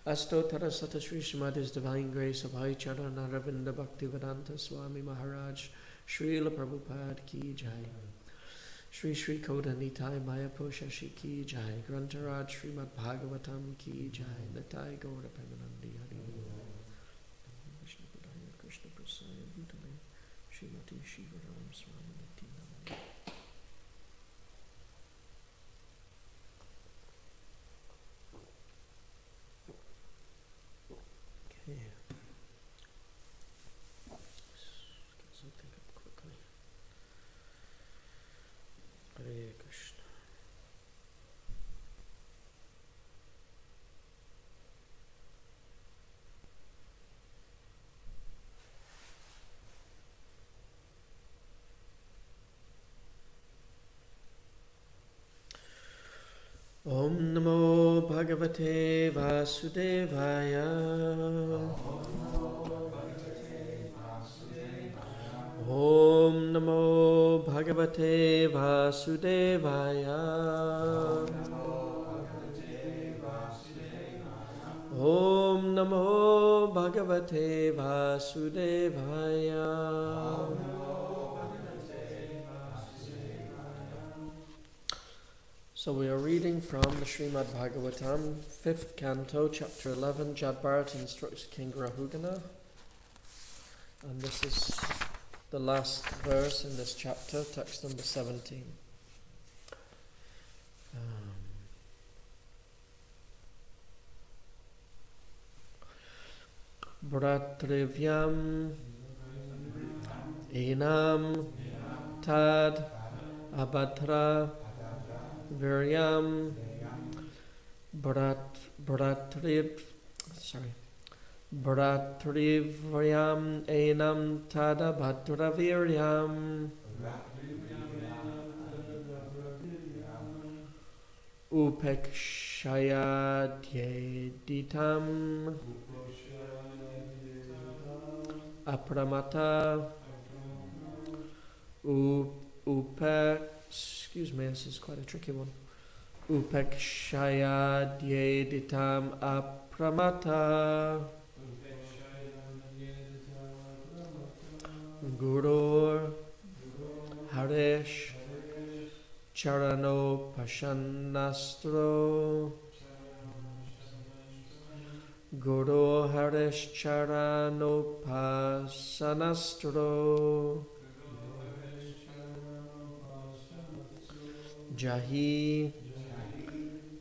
Astotara Sata Sri Srimad His Divine Grace of High Charan Aravinda Bhaktivedanta Swami Maharaj Srila Prabhupada Ki Jai Shri Shri Koda Nitai Mayapur Shashi Ki Jai Grantaraj Srimad Bhagavatam Ki Jai Nitai Gaura Premanandi Hari Vishnu Padaya Krishna Prasaya Bhutale Srimati Shivaram Swami Nityananda. Hare Krishna. Om Namo Bhagavate Vasudevaya. Om Namo Bhagavate Vasudevaya. Om Namo Bhagavate Vasudevaya. So we are reading from the Srimad Bhagavatam, 5th canto, chapter 11. Jad Bharat instructs King Rahugana. And this is the last verse in this chapter, text number 17. Bratrivyam enam tad abhadra viryam Bhratrivyam enam tada bhadraviryam upekshayadhyeditam apramata excuse me, this is quite a tricky one. Upekshayadhyeditam apramata Gurur Harish Charano Pashanastro Guru Harish Charano Pasanastro Jahi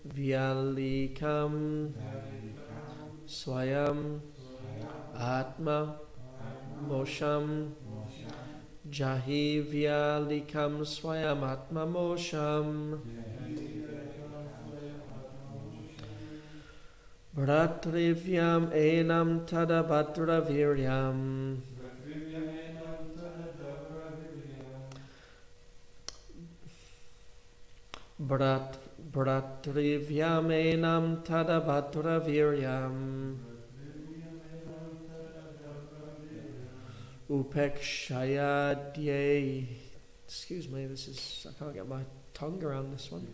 Vyalikam Swayam Atma Mosham Jahi Vyalikam Swayam Atma Mosham Bhratrivyam enam tada bhadraviryam Bhratrivyam enam tada bhadraviryam Upekshayadye. Excuse me, I can't get my tongue around this one.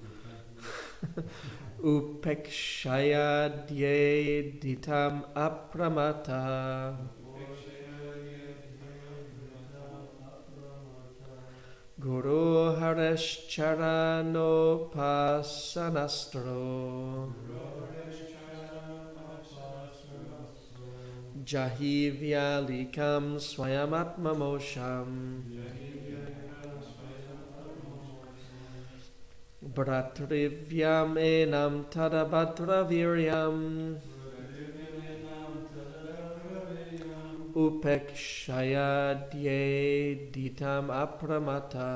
Upekshayadye ditam apramata Guru Harish Charano Pasanastro Jahi Vyalikam Swayamatma Mosham Bhratrivyam enam tada bhadraviryam Upekshayadye ditam apramata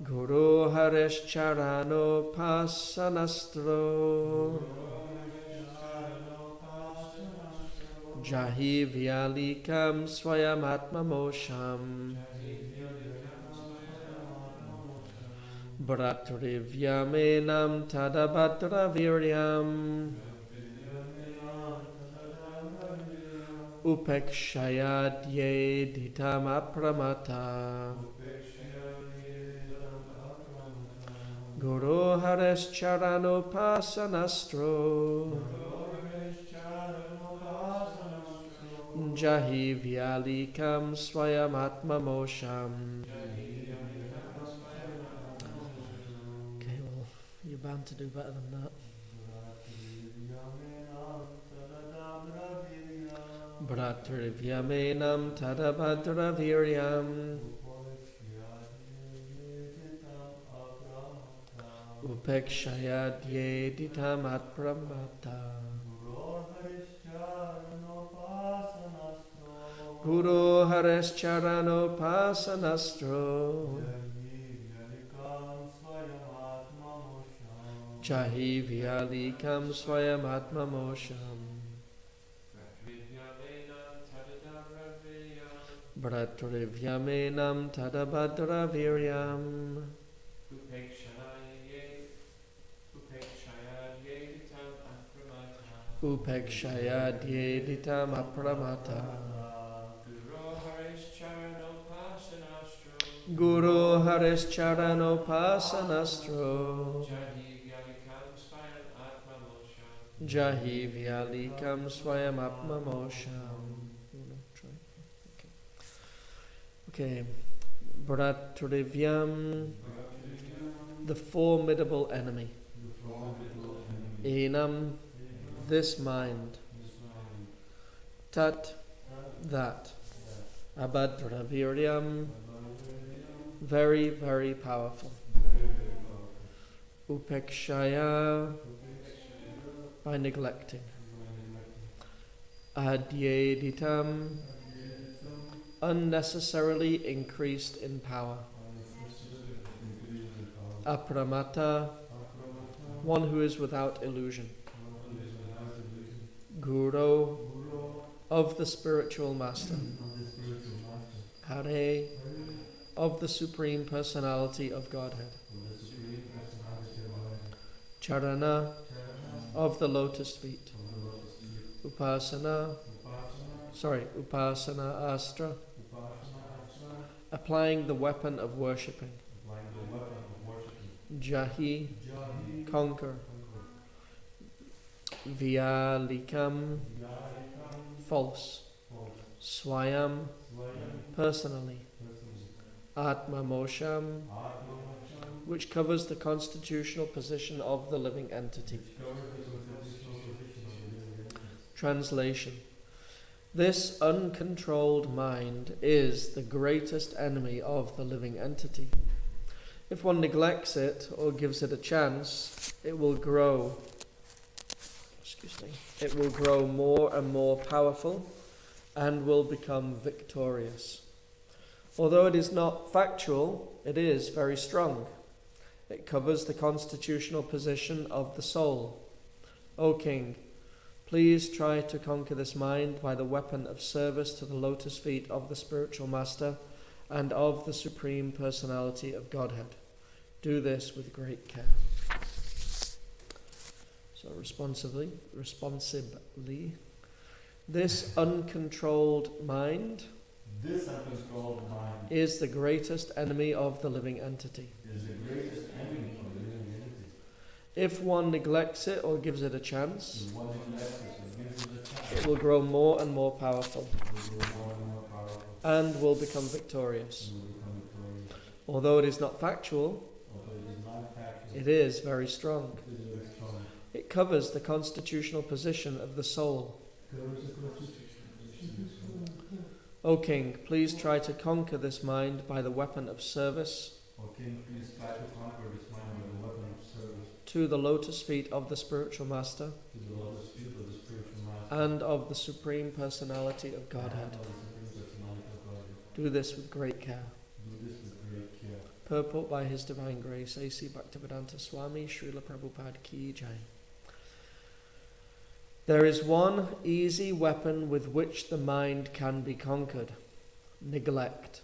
Guru Harish Charano Pasanastro Jahi Vyalikam Swayamatma Mosham Bhratrivyam enam tada bhadraviryam Upekshayadye ditam apramata Guru Harish Charano Pasanastro Jahi Vyalikam Swayamatma Mosham. Okay, well, you're bound to do better than that. Bhratrivyam enam tada bhadraviryam Upekshayadye ditam apramata Guru Harish Charano Pasanastro Jahi Vyalikam Swayamatma Mosham Bhratrivyam enam tada bhadraviryam Upekshayadye ditam apramata Guru Harish Charano Pasanastro Jahi Vyalikam Swayam Atma Mosham. Okay. Bhratrivyam, the formidable enemy. Enam, this mind. Tat, that. Abhadraviryam, very, very powerful. Upekshaya, by neglecting. Adyeditam, unnecessarily increased in power. Apramata, one who is without illusion. Guru, of the spiritual master. Hare, of the Supreme Personality of Godhead. Charana, of the lotus feet. Upasana Astra, applying the weapon of worshipping. Jahi, conquer. Vyalikam, false. Swayam, personally. Atma Mosham, which covers the constitutional position of the living entity. Translation. This uncontrolled mind is the greatest enemy of the living entity. If one neglects it or gives it a chance, it will grow. It will grow more and more powerful and will become victorious. Although it is not factual, it is very strong. It covers the constitutional position of the soul. O King, please try to conquer this mind by the weapon of service to the lotus feet of the spiritual master and of the Supreme Personality of Godhead. Do this with great care. So responsibly, this uncontrolled mind is the greatest enemy of the living entity. If one neglects it or gives it a chance, it will grow more and more powerful and will become victorious. Although it is not factual, it is very strong. It covers the constitutional position of the soul. O King, please try to conquer this mind by the weapon of service to the lotus feet of the spiritual master and of the Supreme Personality of Godhead. Do this with great care. Purport by His Divine Grace, A.C. Bhaktivedanta Swami, Srila Prabhupada Ki Jai. There is one easy weapon with which the mind can be conquered: neglect.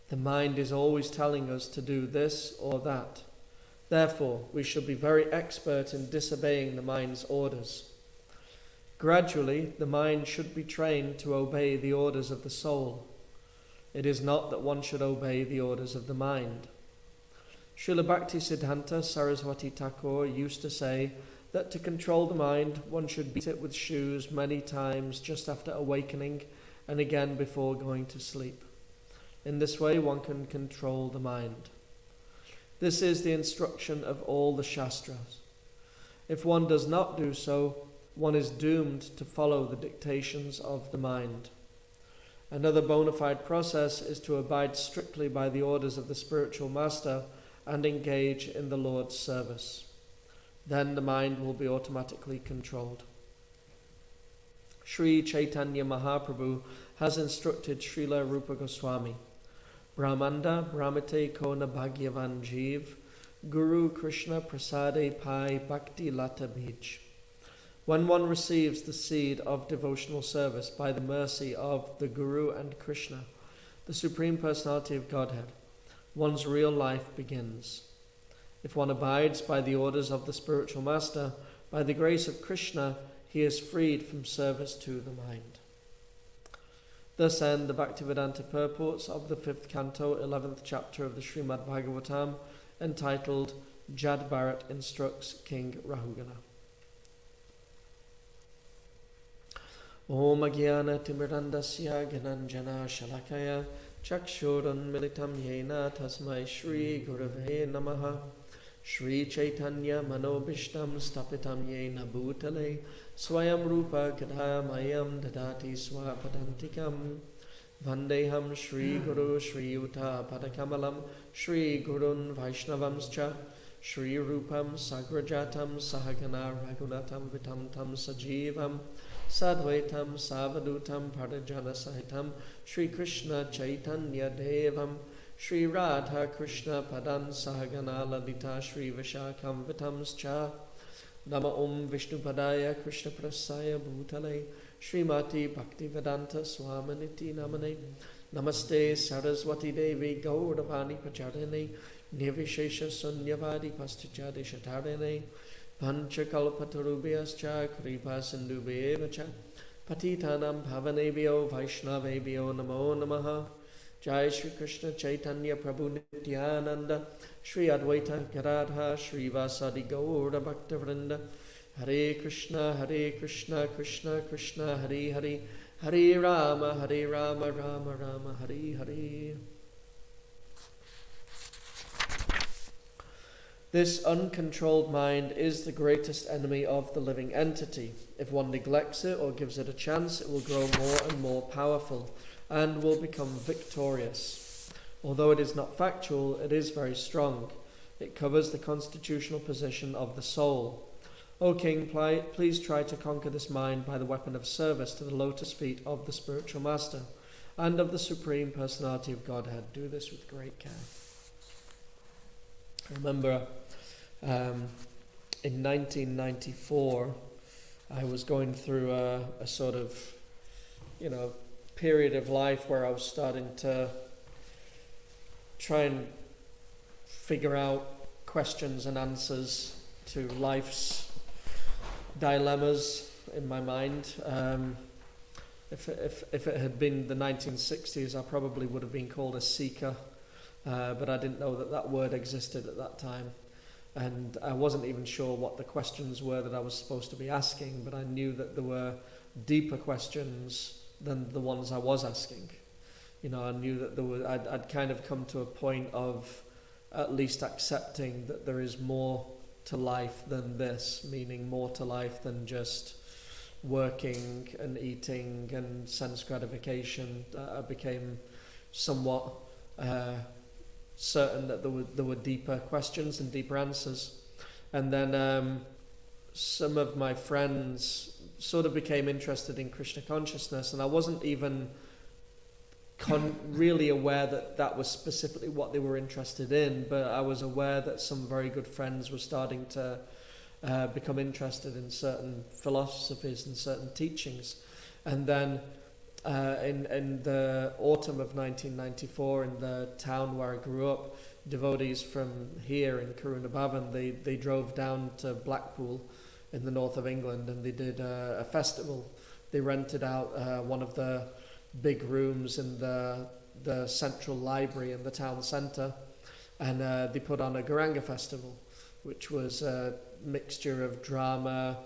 The mind is always telling us to do this or that. Therefore, we should be very expert in disobeying the mind's orders. Gradually, the mind should be trained to obey the orders of the soul. It is not that one should obey the orders of the mind. Srila Bhaktisiddhanta Saraswati Thakur used to say that to control the mind, one should beat it with shoes many times just after awakening and again before going to sleep. In this way, one can control the mind. This is the instruction of all the Shastras. If one does not do so, one is doomed to follow the dictations of the mind. Another bona fide process is to abide strictly by the orders of the spiritual master and engage in the Lord's service. Then the mind will be automatically controlled. Sri Chaitanya Mahaprabhu has instructed Srila Rupa Goswami, Brahmanda Brahmate Kona Bhagyavan Jeev, Guru Krishna Prasade Pai Bhakti Lata Bij. When one receives the seed of devotional service by the mercy of the Guru and Krishna, the Supreme Personality of Godhead, one's real life begins. If one abides by the orders of the spiritual master, by the grace of Krishna, he is freed from service to the mind. Thus end the Bhaktivedanta purports of the 5th canto, 11th chapter of the Srimad Bhagavatam, entitled Jad Bharat Instructs King Rahugana. Om Agyana Timirandasya Gyananjana Shalakaya Chakshuran Militam Yena Tasmai Shri Gurave Namaha Shri Chaitanya Manobishtam Stapitam Yena Bhutale Swayam Rupa Kadamayam Dadati Swapadantikam Vandeham Shri Guru Shri Uta Padakamalam Shri Gurun Vaishnavamscha Shri Rupam Sagrajatam Sahagana Ragunatam Vitamtam Sajivam Sadvaitam Savadutam Pradajana Sahitam Shri Krishna Chaitanya Devam Shri Radha Krishna Padan Sahagana Lalita Shri Vishakam Vitamscha Nama Om Vishnu Padaya Krishna Prasaya Bhutale Srimati Bhaktivedanta Swaminiti Namane Namaste Saraswati Devi Gauravani Pacharane Nirvishesha Sunyavadi Pastichadi Shatarane Panchakalpatarubhyascha Kripa Sindhubhyevacha Patitanam Bhavanebhyo Vaishnavebhyo Namo Namaha Jai Shri Krishna Chaitanya Prabhu Nityananda Shri Advaita Gadadha Shri Vasadi Gaura Bhakta Vrinda Hare Krishna Krishna Krishna Hare Hare Hare Rama Rama Rama Hare Hare. This uncontrolled mind is the greatest enemy of the living entity. If one neglects it or gives it a chance, it will grow more and more powerful and will become victorious. Although it is not factual, it is very strong. It covers the constitutional position of the soul. O King, please try to conquer this mind by the weapon of service to the lotus feet of the spiritual master and of the Supreme Personality of Godhead. Do this with great care. I remember in 1994, I was going through a sort of, period of life where I was starting to try and figure out questions and answers to life's dilemmas in my mind. If it had been the 1960s, I probably would have been called a seeker, but I didn't know that word existed at that time. And I wasn't even sure what the questions were that I was supposed to be asking, but I knew that there were deeper questions than the ones I was asking. I knew that I'd kind of come to a point of at least accepting that there is more to life than this, meaning more to life than just working and eating and sense gratification. I became somewhat certain that there were deeper questions and deeper answers. And then some of my friends sort of became interested in Krishna consciousness, and I wasn't even really aware that was specifically what they were interested in, but I was aware that some very good friends were starting to become interested in certain philosophies and certain teachings. And then in the autumn of 1994, in the town where I grew up, devotees from here in Vrindavan, they drove down to Blackpool in the north of England, and they did a festival. They rented out one of the big rooms in the central library in the town centre, and they put on a Garanga festival, which was a mixture of drama,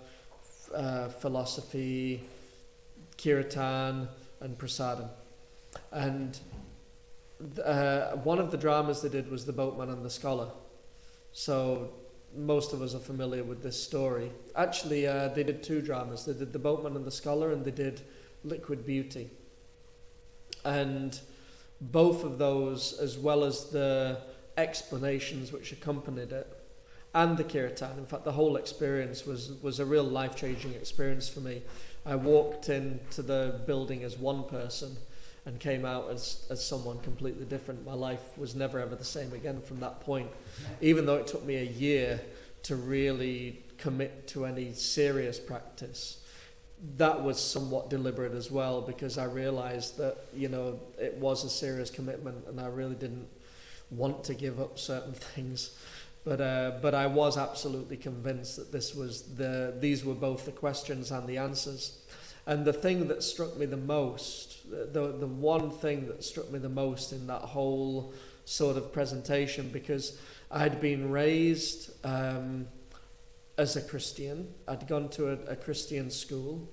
philosophy, kirtan and prasadam. And one of the dramas they did was The Boatman and the Scholar. So most of us are familiar with this story. Actually, they did two dramas. They did The Boatman and the Scholar, and they did Liquid Beauty. And both of those, as well as the explanations which accompanied it, and the kirtan, in fact the whole experience was a real life-changing experience for me. I walked into the building as one person and came out as someone completely different. My life was never ever the same again from that point, even though it took me a year to really commit to any serious practice. That was somewhat deliberate as well, because I realized that it was a serious commitment, and I really didn't want to give up certain things. But I was absolutely convinced that these were both the questions and the answers. And the thing that struck me the most, the one thing that struck me the most in that whole sort of presentation, because I'd been raised as a Christian. I'd gone to a Christian school.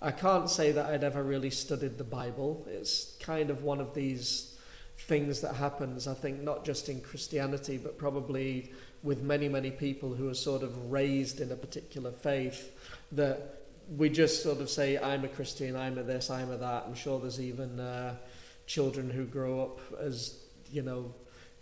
I can't say that I'd ever really studied the Bible. It's kind of one of these things that happens, I think, not just in Christianity, but probably with many, many people who are sort of raised in a particular faith, that we just sort of say, I'm a Christian, I'm a this, I'm a that. I'm sure there's even children who grow up as,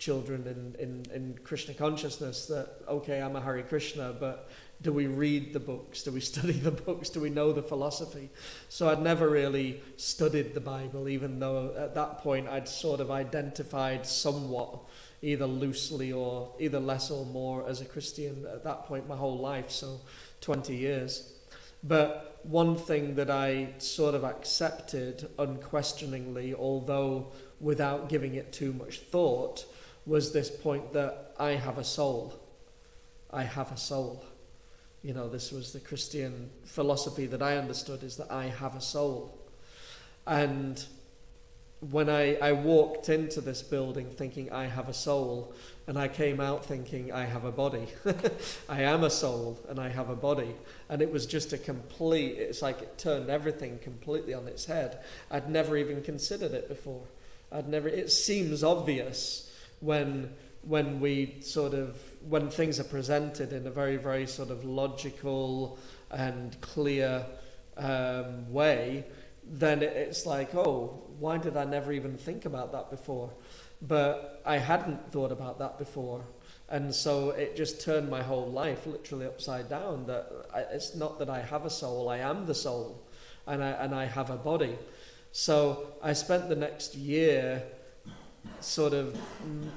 children in Krishna consciousness that, okay, I'm a Hare Krishna, but do we read the books? Do we study the books? Do we know the philosophy? So I'd never really studied the Bible, even though at that point I'd sort of identified somewhat, either loosely or either less or more as a Christian at that point my whole life, so 20 years. But one thing that I sort of accepted unquestioningly, although without giving it too much thought, was this point that I have a soul. I have a soul. You know, this was the Christian philosophy that I understood, is that I have a soul. And when I walked into this building thinking I have a soul, and I came out thinking I have a body. I am a soul and I have a body. And it was just it's like it turned everything completely on its head. I'd never even considered it before. It seems obvious when things are presented in a very, very sort of logical and clear way, then it's like, oh, why did I never even think about that before? But I hadn't thought about that before. And so it just turned my whole life literally upside down, that it's not that I have a soul, I am the soul, and I have a body. So I spent the next year sort of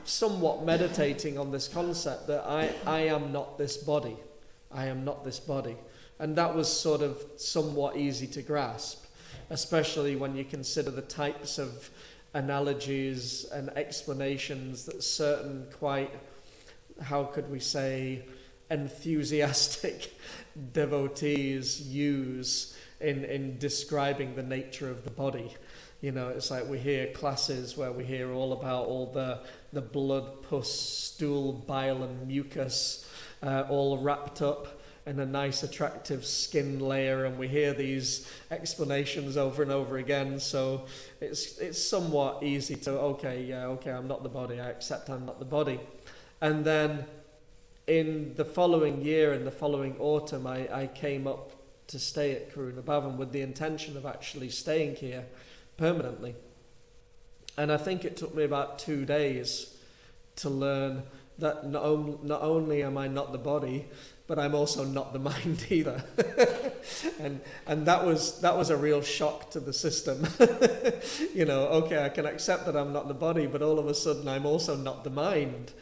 somewhat meditating on this concept that I am not this body. I am not this body. And that was sort of somewhat easy to grasp, especially when you consider the types of analogies and explanations that certain quite, how could we say, enthusiastic devotees use in describing the nature of the body. You know, it's like we hear classes where we hear all about all the blood, pus, stool, bile and mucus all wrapped up in a nice attractive skin layer, and we hear these explanations over and over again. So it's somewhat easy to, okay, I'm not the body, I accept I'm not the body. And then in the following year, in the following autumn, I came up to stay at Vrindavan with the intention of actually staying here permanently. And I think it took me about 2 days to learn that not only am I not the body, but I'm also not the mind either. and that was a real shock to the system. You know, okay, I can accept that I'm not the body, but all of a sudden I'm also not the mind.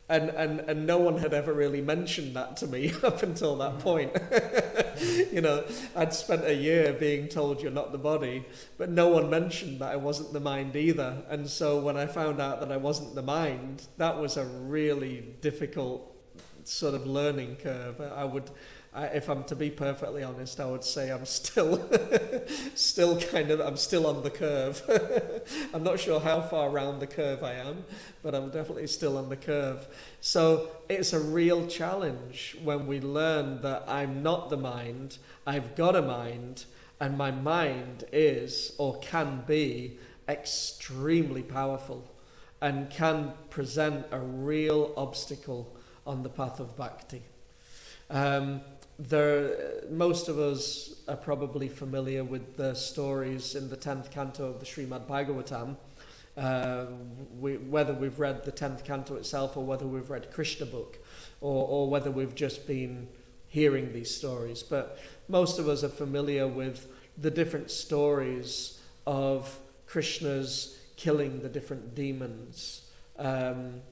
And no one had ever really mentioned that to me up until that point. You know, I'd spent a year being told you're not the body, but no one mentioned that I wasn't the mind either. And so when I found out that I wasn't the mind, that was a really difficult sort of learning curve. If I'm to be perfectly honest, I would say I'm still I'm still on the curve. I'm not sure how far around the curve I am, but I'm definitely still on the curve. So it's a real challenge when we learn that I'm not the mind, I've got a mind, and my mind is or can be extremely powerful and can present a real obstacle on the path of bhakti. Most of us are probably familiar with the stories in the 10th canto of the Srimad Bhagavatam, whether we've read the 10th canto itself or whether we've read Krishna book, or whether we've just been hearing these stories. But most of us are familiar with the different stories of Krishna's killing the different demons,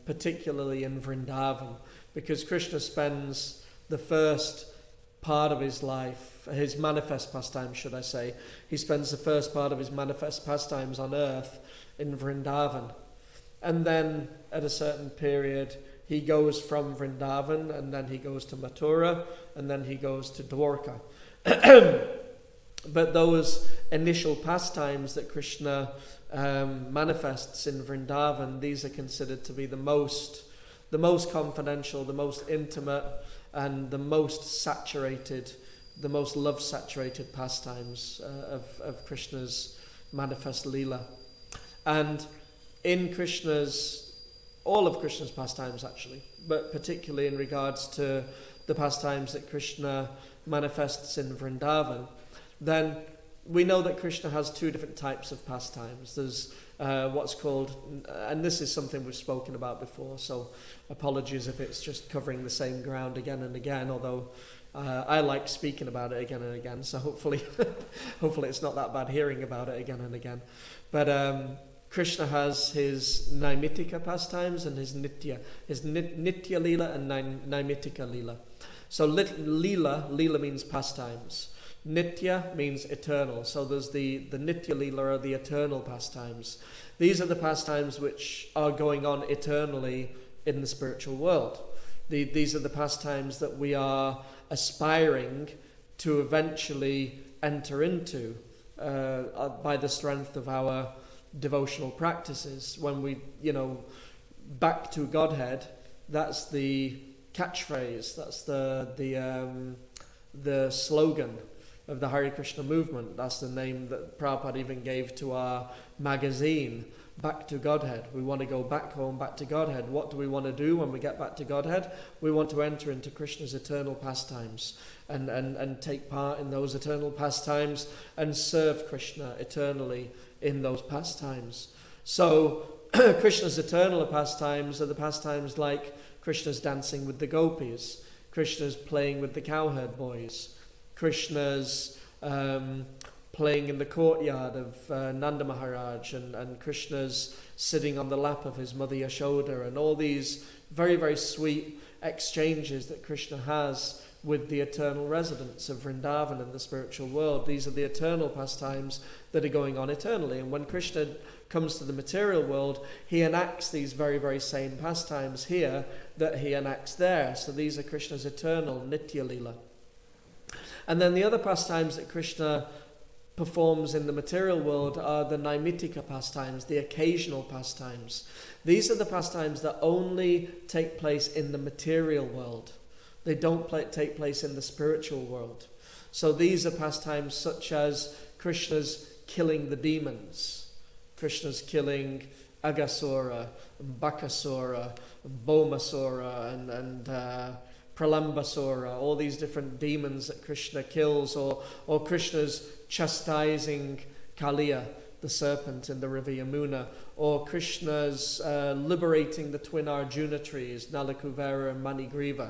particularly in Vrindavan, because Krishna spends the first part of his life, his manifest pastimes, should I say, he spends the first part of his manifest pastimes on earth in Vrindavan. And then at a certain period, he goes from Vrindavan, and then he goes to Mathura, and then he goes to Dwarka. But those initial pastimes that Krishna manifests in Vrindavan, these are considered to be the most confidential, the most intimate, and the most saturated, the most love-saturated pastimes of Krishna's manifest Leela. And in all of Krishna's pastimes actually, but particularly in regards to the pastimes that Krishna manifests in Vrindavan, then we know that Krishna has two different types of pastimes. There's what's called, and this is something we've spoken about before, so apologies if it's just covering the same ground again and again, although I like speaking about it again and again, so hopefully hopefully it's not that bad hearing about it again and again. But Krishna has his Naimitika pastimes and his Nitya Lila and Naimitika Lila. So Lila means pastimes. Nitya means eternal. So there's the Nitya Lila are the eternal pastimes. These are the pastimes which are going on eternally in the spiritual world. These are the pastimes that we are aspiring to eventually enter into by the strength of our devotional practices. When we, back to Godhead, that's the catchphrase, that's the slogan of the Hare Krishna movement. That's the name that Prabhupada even gave to our magazine, Back to Godhead. We want to go back home, back to Godhead. What do we want to do when we get back to Godhead? We want to enter into Krishna's eternal pastimes and take part in those eternal pastimes and serve Krishna eternally in those pastimes. So Krishna's eternal pastimes are the pastimes like Krishna's dancing with the gopis, Krishna's playing with the cowherd boys, Krishna's playing in the courtyard of Nanda Maharaj, and Krishna's sitting on the lap of his mother Yashoda, and all these very, very sweet exchanges that Krishna has with the eternal residents of Vrindavan in the spiritual world. These are the eternal pastimes that are going on eternally. And when Krishna comes to the material world, he enacts these very, very same pastimes here that he enacts there. So these are Krishna's eternal Nitya Lila. And then the other pastimes that Krishna performs in the material world are the Naimitika pastimes, the occasional pastimes. These are the pastimes that only take place in the material world. They don't take place in the spiritual world. So these are pastimes such as Krishna's killing the demons. Krishna's killing Agasura, Bakasura, Bhaumasura, and Pralambasura, all these different demons that Krishna kills, or Krishna's chastising Kaliya, the serpent in the river Yamuna, or Krishna's liberating the twin Arjuna trees, Nalakuvera and Manigriva,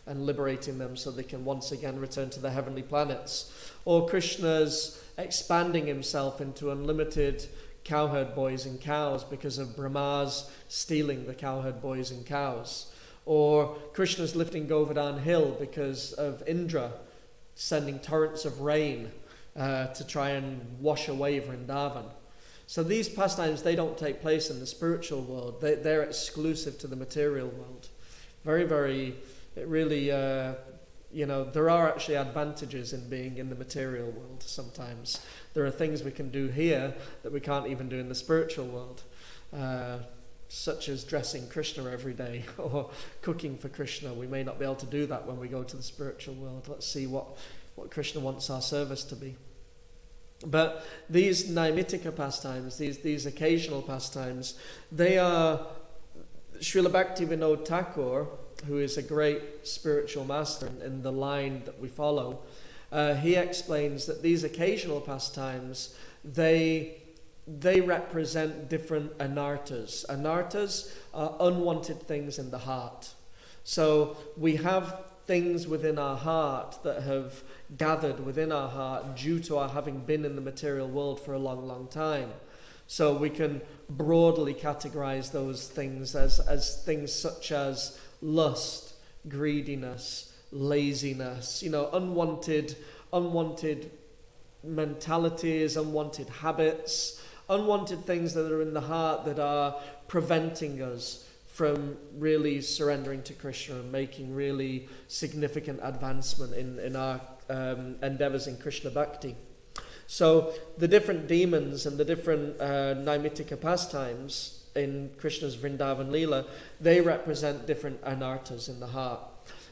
and liberating them so they can once again return to the heavenly planets, or Krishna's expanding himself into unlimited cowherd boys and cows because of Brahma's stealing the cowherd boys and cows, or Krishna's lifting Govardhan Hill because of Indra sending torrents of rain to try and wash away Vrindavan. So these pastimes, they don't take place in the spiritual world. They're exclusive to the material world. Very, very, it really, there are actually advantages in being in the material world sometimes. There are things we can do here that we can't even do in the spiritual world. Such as dressing Krishna every day or cooking for Krishna. We may not be able to do that when we go to the spiritual world. Let's see what Krishna wants our service to be. But these Naimitika pastimes, these occasional pastimes, they are Srila Bhaktivinoda Thakur, who is a great spiritual master in the line that we follow. He explains that these occasional pastimes, they represent different anartas. Anartas are unwanted things in the heart. So we have things within our heart that have gathered within our heart due to our having been in the material world for a long, long time. So we can broadly categorize those things as things such as lust, greediness, laziness, unwanted mentalities, unwanted habits, unwanted things that are in the heart that are preventing us from really surrendering to Krishna and making really significant advancement in our endeavors in Krishna Bhakti. So the different demons and the different Naimitika pastimes in Krishna's Vrindavan Leela, they represent different anartas in the heart.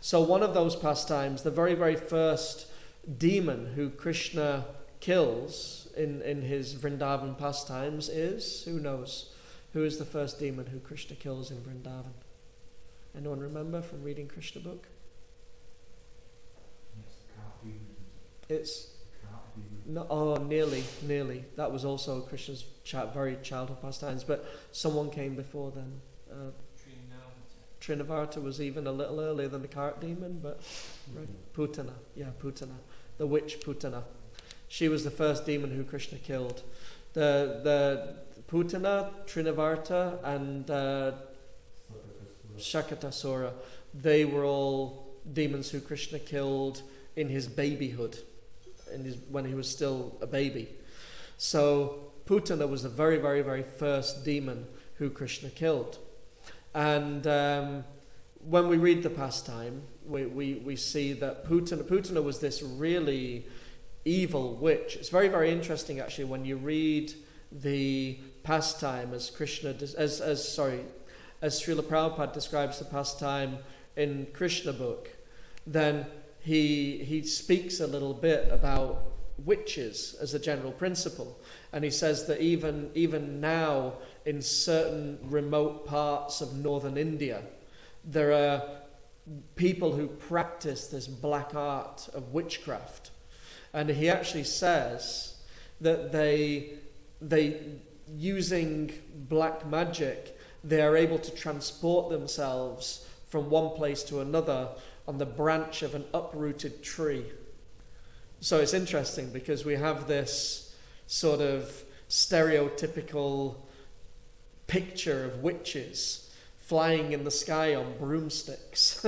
So one of those pastimes, the very, very first demon who Krishna kills in his Vrindavan pastimes is, who knows? Who is the first demon who Krishna kills in Vrindavan? Anyone remember from reading Krishna book? It's No, oh, nearly. That was also Krishna's very childhood pastimes, but someone came before then. Trinavarta was even a little earlier than the cart demon, but right. Putana, the witch Putana. She was the first demon who Krishna killed. The Putana, Trinavarta, and Shakatasura, they were all demons who Krishna killed in his babyhood, when he was still a baby. So Putana was the very, very, very first demon who Krishna killed. And when we read the pastime, we see that Putana was this really evil witch. It's very, very interesting actually when you read the pastime as Srila Prabhupada describes the pastime in Krishna book. Then he speaks a little bit about witches as a general principle, and he says that even now in certain remote parts of northern India there are people who practice this black art of witchcraft, and he actually says that they using black magic they are able to transport themselves from one place to another on the branch of an uprooted tree. So it's interesting because we have this sort of stereotypical picture of witches flying in the sky on broomsticks.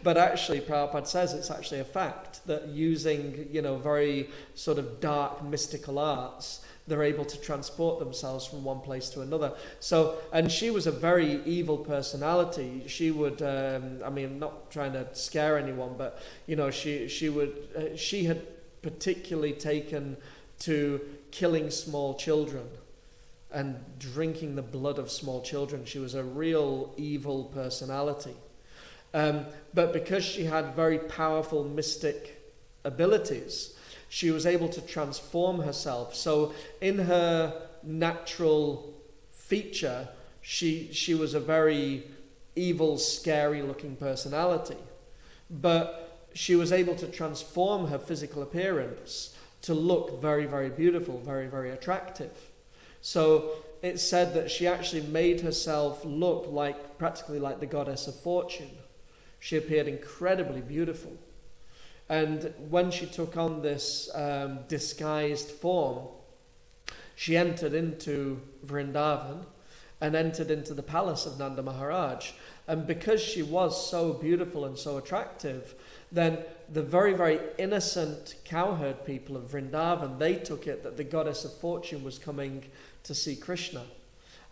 But actually, Prabhupada says it's actually a fact that using, very sort of dark mystical arts, they're able to transport themselves from one place to another. So, and she was a very evil personality. She would, I'm not trying to scare anyone, but she had particularly taken to killing small children and drinking the blood of small children. She was a real evil personality. But because she had very powerful mystic abilities, she was able to transform herself. So in her natural feature, she was a very evil, scary looking personality. But she was able to transform her physical appearance to look very, very beautiful, very, very attractive. So it's said that she actually made herself look practically like the goddess of fortune. She appeared incredibly beautiful. And when she took on this disguised form, she entered into Vrindavan and entered into the palace of Nanda Maharaj. And because she was so beautiful and so attractive, then the very, very innocent cowherd people of Vrindavan, they took it that the goddess of fortune was coming to see Krishna.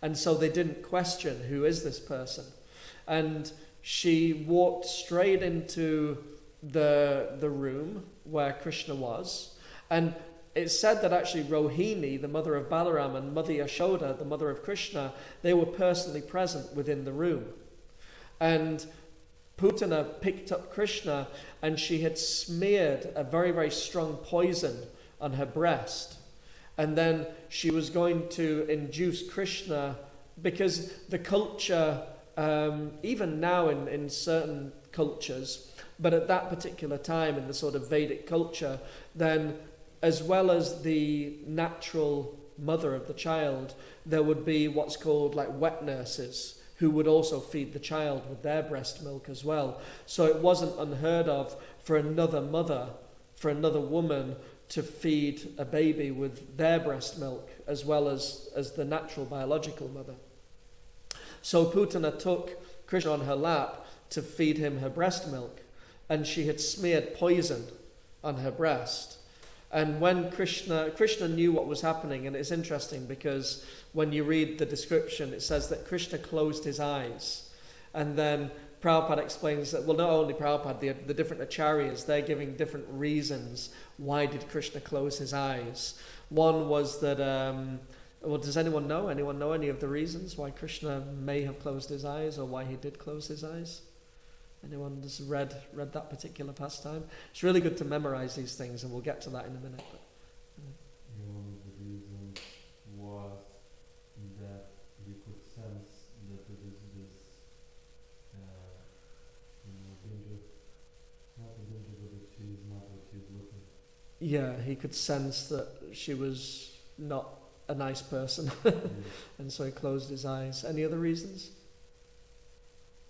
And so they didn't question, who is this person? And she walked straight into the room where Krishna was, and it's said that actually Rohini, the mother of Balaram, and Mother Yashoda, the mother of Krishna, they were personally present within the room. And Putana picked up Krishna, and she had smeared a very, very strong poison on her breast, and then she was going to induce Krishna, because the culture, even now in certain cultures, but at that particular time in the sort of Vedic culture, then as well as the natural mother of the child, there would be what's called like wet nurses who would also feed the child with their breast milk as well. So it wasn't unheard of for another mother, for another woman to feed a baby with their breast milk as well as the natural biological mother. So Putana took Krishna on her lap to feed him her breast milk, and she had smeared poison on her breast. And when Krishna knew what was happening, and it's interesting because when you read the description, it says that Krishna closed his eyes. And then Prabhupada explains that, well, not only Prabhupada, the different acharyas, they're giving different reasons why did Krishna close his eyes. One was that, does anyone know? Anyone know any of the reasons why Krishna may have closed his eyes or why he did close his eyes? Anyone that's read that particular pastime? It's really good to memorize these things, and we'll get to that in a minute. One of the reasons was that we could sense that it is this danger, not a danger, but that she is not what she is looking. Yeah, he could sense that she was not a nice person, and so he closed his eyes. Any other reasons?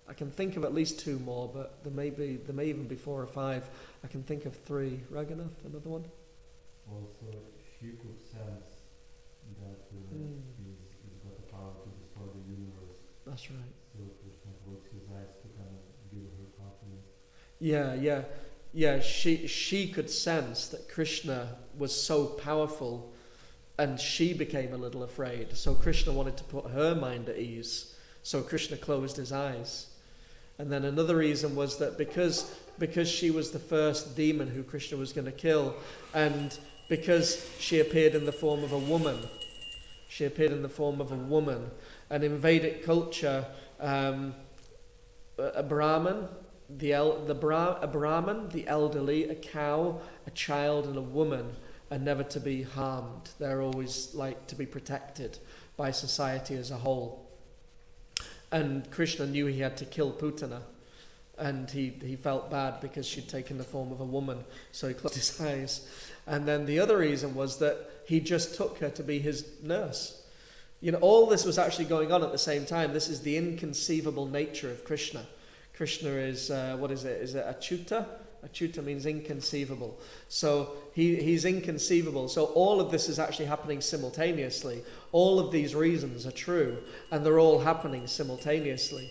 I can think of at least two more, but there may even be 4 or 5. I can think of 3. Raghunath, another one? Also, she could sense that he's got the power to destroy the universe. That's right. So Krishna closed his eyes to kind of give her confidence. Yeah. She could sense that Krishna was so powerful, and she became a little afraid. So Krishna wanted to put her mind at ease. So Krishna closed his eyes. And then another reason was that because she was the first demon who Krishna was going to kill, and because she appeared in the form of a woman. And in Vedic culture, a Brahman, the elderly, a cow, a child, and a woman are never to be harmed. They're always like to be protected by society as a whole. And Krishna knew he had to kill Putana, and he felt bad because she'd taken the form of a woman, so he closed his eyes. And then the other reason was that he just took her to be his nurse. You know, all this was actually going on at the same time. This is the inconceivable nature of Krishna. Krishna is, what is it? Is it Achyuta? Achyuta means inconceivable. So he's inconceivable. So all of this is actually happening simultaneously. All of these reasons are true, and they're all happening simultaneously.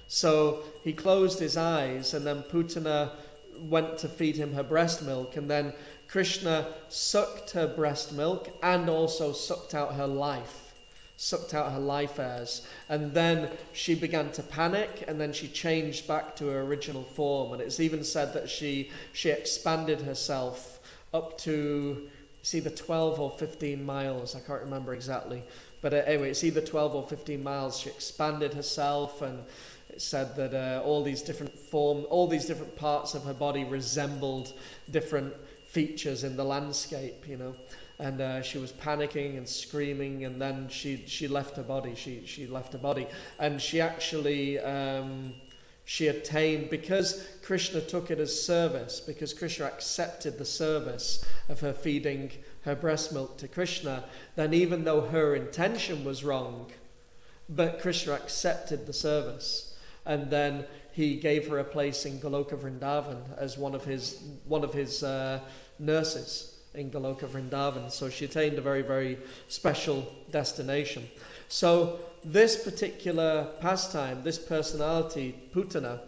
So he closed his eyes, and then Putana went to feed him her breast milk, and then Krishna sucked her breast milk and also sucked out her life airs, and then she began to panic, and then she changed back to her original form. And it's even said that she expanded herself up to, it's either 12 or 15 miles, I can't remember exactly, but anyway, it's either 12 or 15 miles. She expanded herself, and it said that all these different parts of her body resembled different features in the landscape, you know. And she was panicking and screaming, and then she left her body. She left her body, and she actually she attained, because Krishna took it as service, because Krishna accepted the service of her feeding her breast milk to Krishna. Then even though her intention was wrong, but Krishna accepted the service, and then he gave her a place in Goloka Vrindavan as one of his nurses in Goloka Vrindavan. So she attained a very, very special destination. So this particular pastime, this personality, Putana,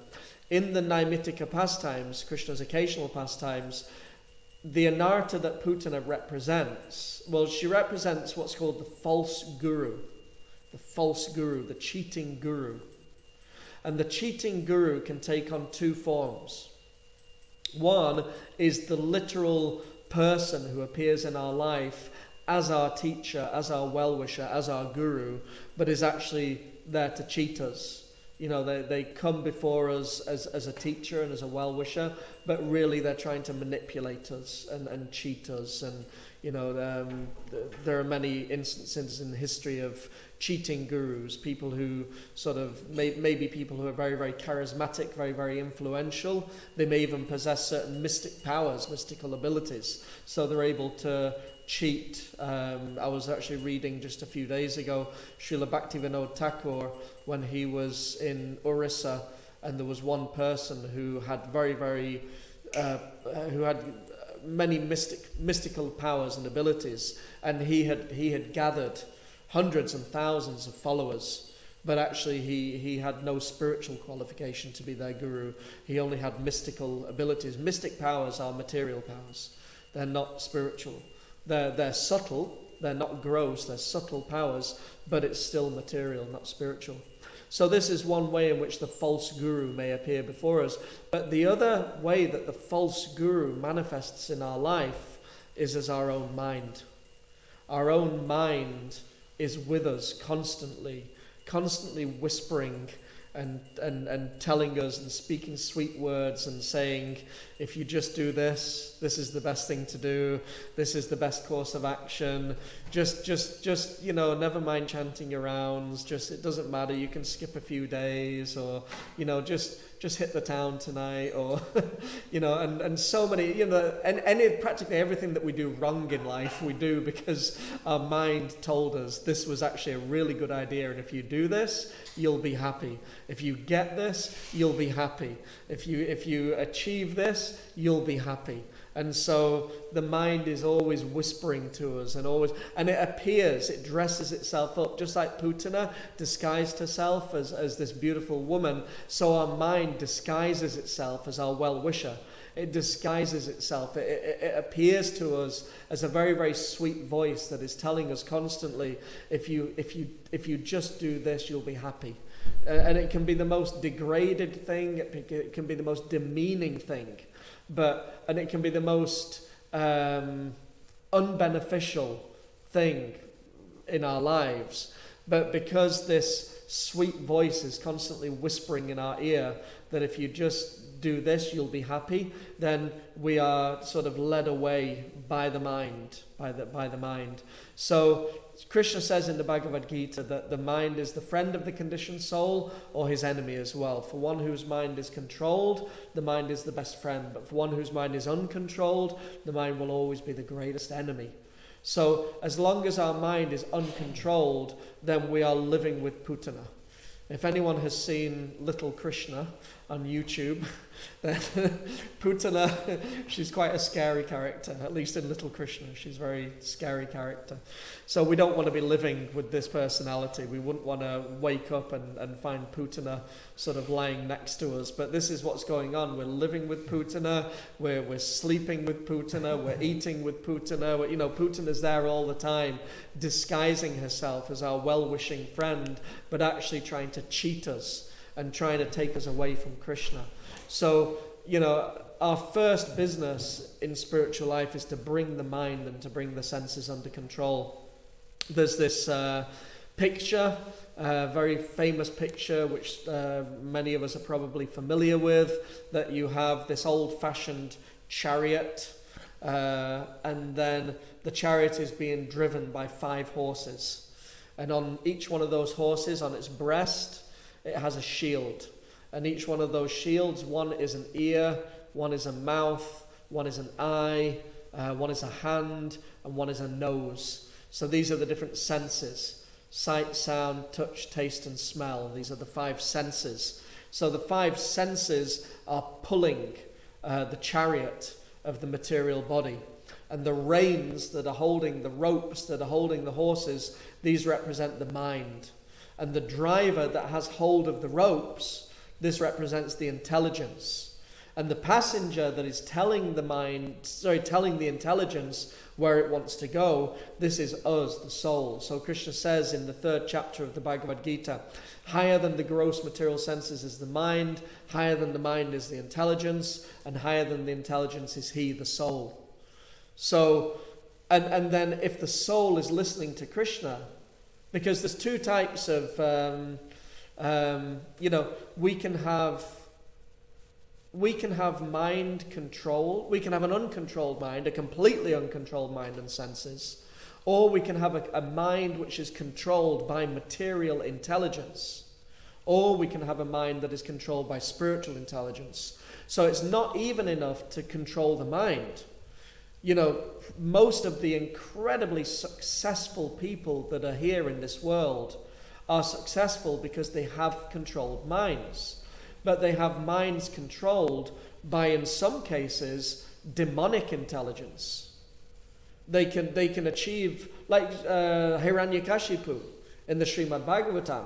in the Naimitika Pastimes, Krishna's occasional pastimes, the anartha that Putana represents, well, she represents what's called the false guru, the cheating guru. And the cheating guru can take on 2 forms. One is the literal person who appears in our life as our teacher, as our well-wisher, as our guru, but is actually there to cheat us. You know, they come before us as a teacher and as a well-wisher, but really they're trying to manipulate us and cheat us. And, you know, there are many instances in history of cheating gurus, people who sort of, maybe people who are very, very charismatic, very, very influential. They may even possess certain mystic powers, mystical abilities, so they're able to cheat. I was actually reading just a few days ago, Srila Bhaktivinoda Thakur, when he was in Orissa, and there was one person who had who had many mystical powers and abilities, and he had gathered hundreds and thousands of followers, but actually he had no spiritual qualification to be their guru. He only had mystical abilities. Mystic powers are material powers. They're not spiritual. They're subtle. They're not gross. They're subtle powers, but it's still material, not spiritual. So this is one way in which the false guru may appear before us. But the other way that the false guru manifests in our life is as our own mind. Our own mind is with us constantly whispering and telling us and speaking sweet words and saying, if you just do this, this is the best thing to do, this is the best course of action, just you know, never mind chanting your rounds, just, it doesn't matter, you can skip a few days, or, you know, just just hit the town tonight, or and so many, and practically everything that we do wrong in life we do because our mind told us this was actually a really good idea, and if you do this, you'll be happy. If you get this, you'll be happy. If you achieve this, you'll be happy. And so the mind is always whispering to us, and it appears, it dresses itself up, just like Putana disguised herself as this beautiful woman, so our mind disguises itself as our well-wisher. It disguises itself. It appears to us as a very, very sweet voice that is telling us constantly, if you just do this, you'll be happy. And it can be the most degraded thing, it can be the most demeaning thing, and it can be the most unbeneficial thing in our lives. But because this sweet voice is constantly whispering in our ear that if you just do this, you'll be happy, then we are sort of led away by the mind, by the mind. So Krishna says in the Bhagavad Gita that the mind is the friend of the conditioned soul, or his enemy as well. For one whose mind is controlled, the mind is the best friend. But for one whose mind is uncontrolled, the mind will always be the greatest enemy. So as long as our mind is uncontrolled, then we are living with Putana. If anyone has seen Little Krishna on YouTube, then Putana, she's quite a scary character, at least in Little Krishna. She's a very scary character. So we don't want to be living with this personality. We wouldn't want to wake up and find Putana sort of lying next to us. But this is what's going on. We're living with Putana. We're sleeping with Putana. We're eating with Putana. Putana's there all the time, disguising herself as our well-wishing friend, but actually trying to cheat us and trying to take us away from Krishna. So, our first business in spiritual life is to bring the mind and to bring the senses under control. There's this picture, very famous picture, which many of us are probably familiar with, that you have this old-fashioned chariot, and then the chariot is being driven by 5 horses. And on each one of those horses, on its breast, it has a shield. And each one of those shields, one is an ear, one is a mouth, one is an eye, one is a hand, and one is a nose. So these are the different senses: sight, sound, touch, taste, and smell. These are the 5 senses. So the 5 senses are pulling the chariot of the material body. And the reins that are holding, the ropes that are holding the horses, these represent the mind. And the driver that has hold of the ropes, this represents the intelligence. And the passenger that is telling the intelligence where it wants to go, this is us, the soul. So Krishna says in the 3rd chapter of the Bhagavad Gita, higher than the gross material senses is the mind, higher than the mind is the intelligence, and higher than the intelligence is he, the soul. So, and then if the soul is listening to Krishna, because there's 2 types of, we can have mind control. We can have an uncontrolled mind, a completely uncontrolled mind and senses, or we can have a mind which is controlled by material intelligence, or we can have a mind that is controlled by spiritual intelligence. So it's not even enough to control the mind. Most of the incredibly successful people that are here in this world are successful because they have controlled minds. But they have minds controlled by, in some cases, demonic intelligence. They can achieve, like Hiranyakashipu in the Srimad Bhagavatam.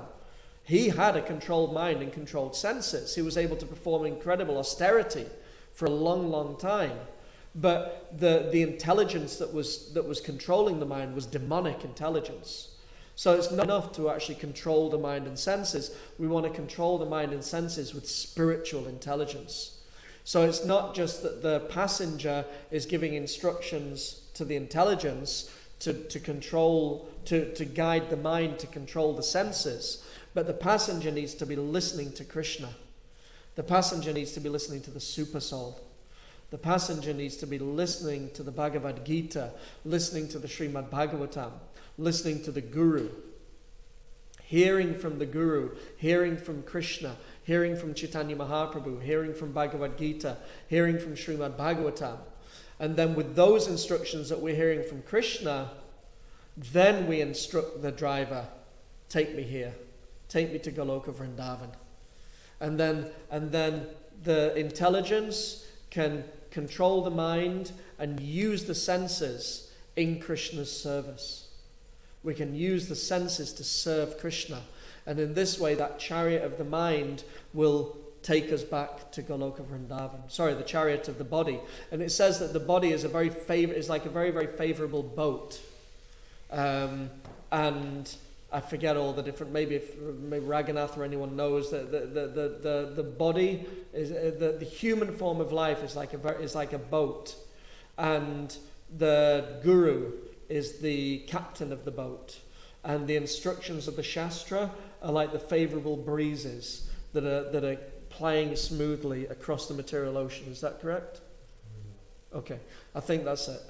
He had a controlled mind and controlled senses. He was able to perform incredible austerity for a long, long time. But the intelligence that was controlling the mind was demonic intelligence. So it's not enough to actually control the mind and senses. We want to control the mind and senses with spiritual intelligence. So it's not just that the passenger is giving instructions to the intelligence to control, to guide the mind to control the senses, but the passenger needs to be listening to Krishna. The passenger needs to be listening to the super soul. The passenger needs to be listening to the Bhagavad Gita, listening to the Srimad Bhagavatam, listening to the Guru, hearing from the Guru, hearing from Krishna, hearing from Chaitanya Mahaprabhu, hearing from Bhagavad Gita, hearing from Srimad Bhagavatam. And then with those instructions that we're hearing from Krishna, then we instruct the driver, take me here, take me to Goloka Vrindavan. And then the intelligence can control the mind and use the senses in Krishna's service. We can use the senses to serve Krishna. And in this way, that chariot of the mind will take us back to Goloka Vrindavan. Sorry, the chariot of the body. And it says that the body is like a very, very favorable boat. And I forget all the different, maybe Raghunath or anyone knows that the body is the human form of life is like a boat, and the guru is the captain of the boat, and the instructions of the Shastra are like the favorable breezes that are playing smoothly across the material ocean. Is that correct? Okay, I think that's it.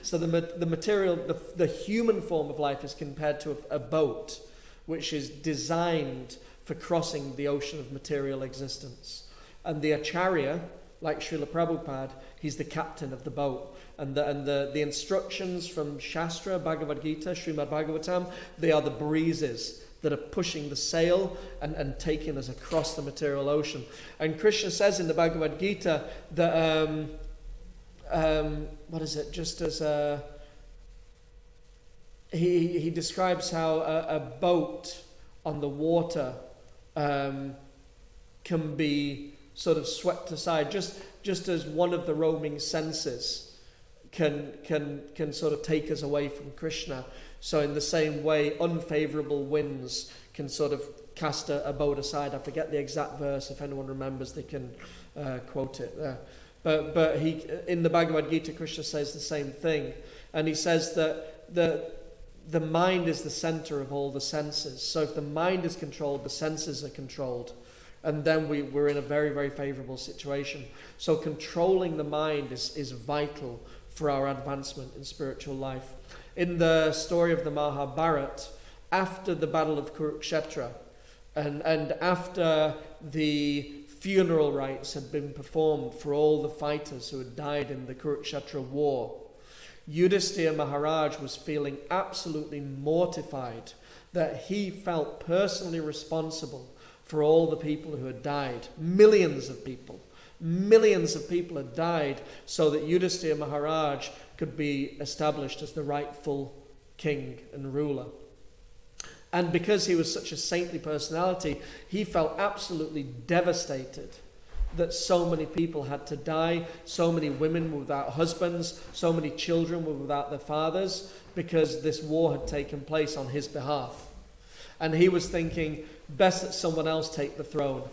So the material, the human form of life is compared to a boat, which is designed for crossing the ocean of material existence. And the Acharya, like Srila Prabhupada, he's the captain of the boat. And the instructions from Shastra, Bhagavad Gita, Srimad Bhagavatam, they are the breezes that are pushing the sail and taking us across the material ocean. And Krishna says in the Bhagavad Gita that what is it? Just as he describes how a boat on the water can be sort of swept aside, just as one of the roaming senses can sort of take us away from Krishna. So in the same way, unfavorable winds can sort of cast a boat aside. I forget the exact verse. If anyone remembers, they can quote it there. But he, in the Bhagavad Gita, Krishna says the same thing. And he says that the mind is the center of all the senses. So if the mind is controlled, the senses are controlled. And then we're in a very, very favorable situation. So controlling the mind is vital for our advancement in spiritual life. In the story of the Mahabharata, after the battle of Kurukshetra, and after the funeral rites had been performed for all the fighters who had died in the Kurukshetra war, Yudhisthira Maharaj was feeling absolutely mortified that he felt personally responsible for all the people who had died. Millions of people had died so that Yudhisthira Maharaj could be established as the rightful king and ruler. And because he was such a saintly personality, he felt absolutely devastated that so many people had to die, so many women were without husbands, so many children were without their fathers, because this war had taken place on his behalf. And he was thinking, best that someone else take the throne,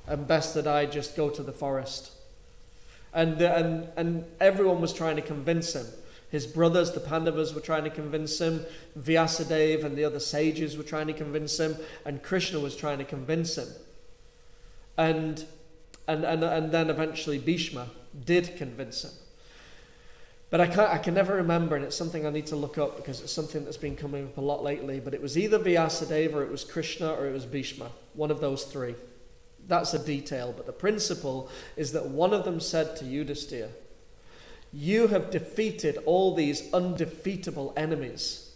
and best that I just go to the forest. And everyone was trying to convince him. His brothers, the Pandavas, were trying to convince him. Vyasadeva and the other sages were trying to convince him. And Krishna was trying to convince him. And then eventually Bhishma did convince him. But I can never remember, and it's something I need to look up because it's something that's been coming up a lot lately. But it was either Vyasadeva, or it was Krishna, or it was Bhishma. One of those three. That's a detail. But the principle is that one of them said to Yudhisthira, you have defeated all these undefeatable enemies.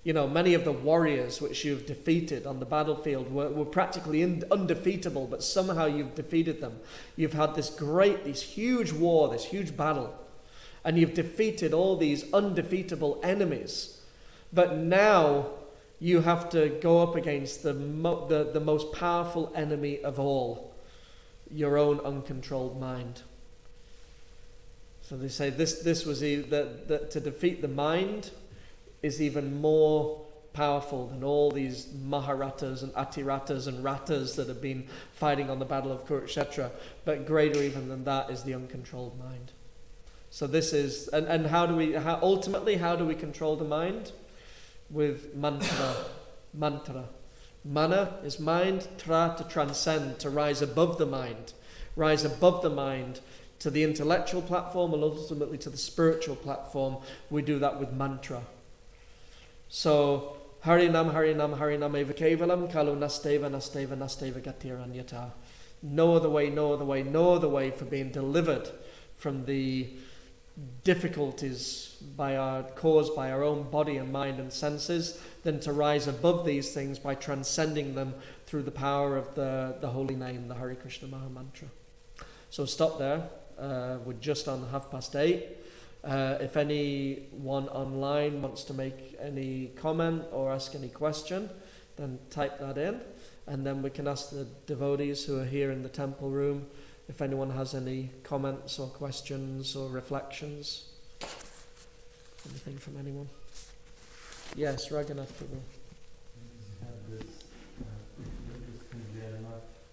You know, many of the warriors which you've defeated on the battlefield were practically undefeatable, but somehow you've defeated them. You've had this huge war, this huge battle, and you've defeated all these undefeatable enemies. But now you have to go up against the most powerful enemy of all, your own uncontrolled mind. So they say this was that to defeat the mind is even more powerful than all these Maharatas and Atiratas and Ratas that have been fighting on the battle of Kurukshetra. But greater even than that is the uncontrolled mind. So this is, and how do we control the mind? With mantra. Mana is mind, tra to transcend, to rise above the mind. Rise above the mind to the intellectual platform and ultimately to the spiritual platform. We do that with mantra. So, Harinam, Harinam, Harinam eva kevalam, kalu nasteva, nasteva, nasteva gatiranyata. no other way, no other way, no other way for being delivered from the difficulties caused by our own body and mind and senses than to rise above these things by transcending them through the power of the holy name, the Hare Krishna Maha Mantra. So stop there. We're just on 8:30. If anyone online wants to make any comment or ask any question, then type that in, and then we can ask the devotees who are here in the temple room if anyone has any comments or questions or reflections. Anything from anyone? Yes, Raghunath Prabhu.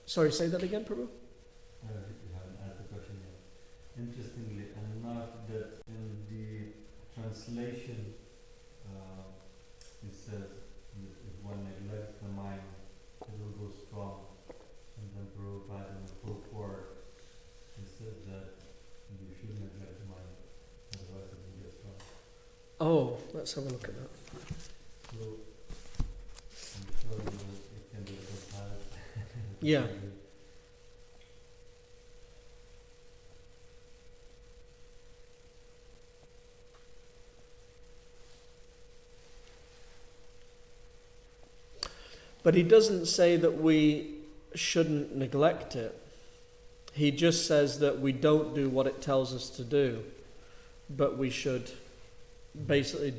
Sorry, say that again, Prabhu? You haven't asked the question yet. Interestingly enough, that in the translation it says that if one neglects the mind, it will go strong. And then Prabhupada in the purport, it says that you should neglect the mind, otherwise it will get strong. Oh, let's have a look at that. So I'm sure it can be a good habit. Yeah. But he doesn't say that we shouldn't neglect it. He just says that we don't do what it tells us to do, but we should basically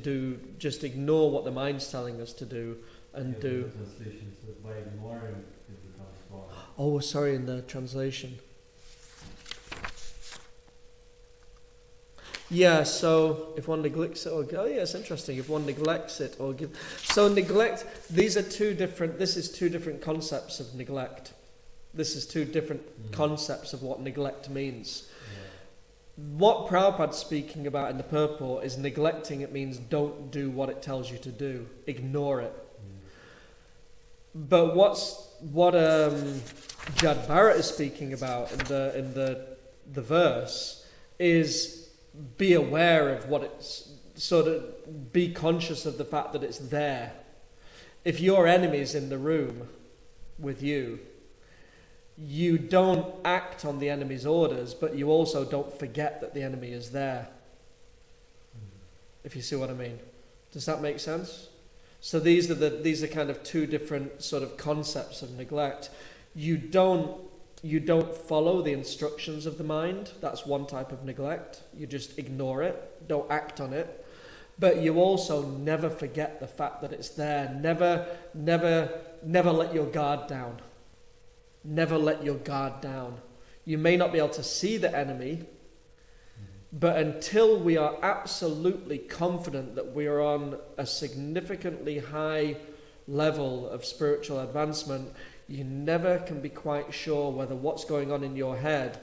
just ignore what the mind's telling us to do and do. The translation says by ignoring it becomes strong. Oh, sorry, in the translation. Yeah, so if one neglects it it's interesting. If one neglects it or neglect, this is two different concepts of neglect. This is two different concepts of what neglect means. Yeah. What Prabhupada's speaking about in the purport is neglecting. It means don't do what it tells you to do. Ignore it. But what Jad Bharat is speaking about in the verse is be aware of what it's, sort of be conscious of the fact that it's there. If your enemy's in the room with you, you don't act on the enemy's orders, but you also don't forget that the enemy is there. If you see what I mean. Does that make sense? So these are kind of two different sort of concepts of neglect. You don't follow the instructions of the mind. That's one type of neglect. You just ignore it, don't act on it. But you also never forget the fact that it's there. Never let your guard down. Never let your guard down. You may not be able to see the enemy, but until we are absolutely confident that we are on a significantly high level of spiritual advancement, you never can be quite sure whether what's going on in your head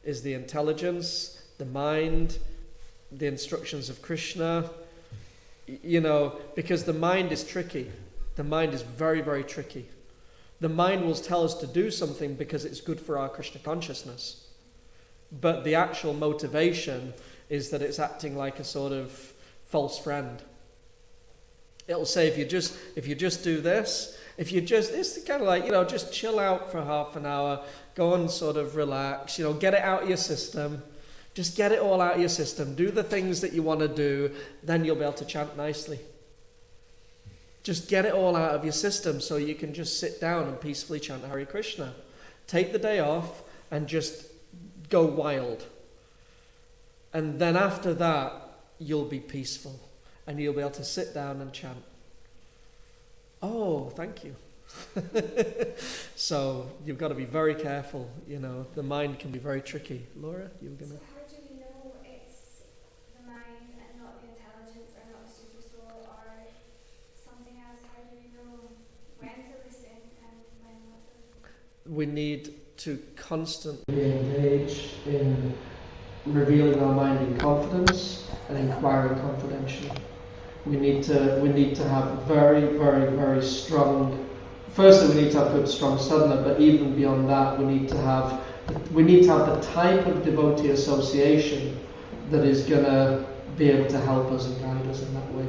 is the intelligence, the mind, the instructions of Krishna, because the mind is tricky. The mind is very, very tricky. The mind will tell us to do something because it's good for our Krishna consciousness. But the actual motivation is that it's acting like a sort of false friend. It'll say if you just do this, it's kind of like, just chill out for half an hour, go and sort of relax, get it out of your system. Just get it all out of your system. Do the things that you want to do, then you'll be able to chant nicely. Just get it all out of your system so you can just sit down and peacefully chant Hare Krishna. Take the day off and just go wild. And then after that, you'll be peaceful and you'll be able to sit down and chant. Oh, thank you. So you've got to be very careful. The mind can be very tricky. Laura, you were going to... So how do we know it's the mind and not the intelligence or not the super soul or something else? How do we know when to listen and when not to listen? We need to constantly engage in revealing our mind in confidence and inquiring confidentially. We need to have very, very, very strong. Firstly, we need to have good, strong sadhana, but even beyond that, we need to have the type of devotee association that is going to be able to help us and guide us in that way.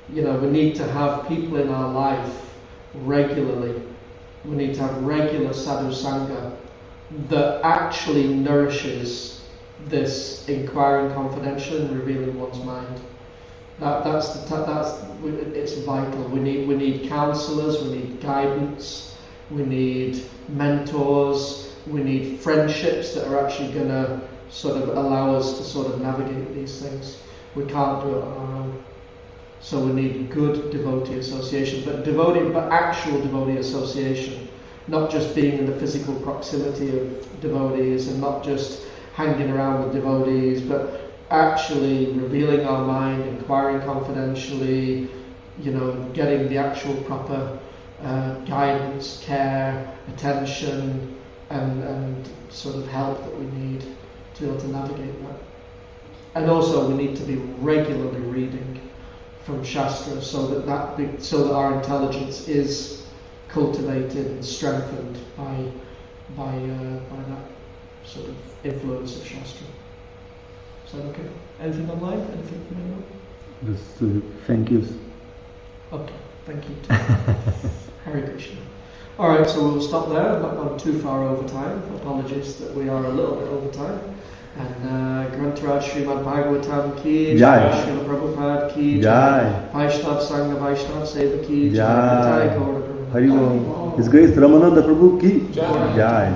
We need to have people in our life regularly. We need to have regular sadhu sangha that actually nourishes this inquiring confidential and revealing one's mind. It's vital. We need counselors, we need guidance, we need mentors, we need friendships that are actually going to sort of allow us to sort of navigate these things. We can't do it on our own. So we need good devotee association, but actual devotee association, not just being in the physical proximity of devotees and not just hanging around with devotees, but actually revealing our mind, inquiring confidentially, getting the actual proper guidance, care, attention, and sort of help that we need to be able to navigate that. And also we need to be regularly reading from Shastra so that our intelligence is cultivated and strengthened by that sort of influence of Shastra. Is that okay? Anything online? Anything from anyone? Just thank yous. Okay, thank you too. Hare Krishna. Alright, so we'll stop there. I've not gone too far over time. Apologies that we are a little bit over time. And Grantaraj Srimad Bhagavatam ki Jai, Srila Prabhupada ki Jai, Vaishnav Sangha Vaishnav Seva ki Jai, Hari Om. His Grace Ramananda Prabhu ki Jai.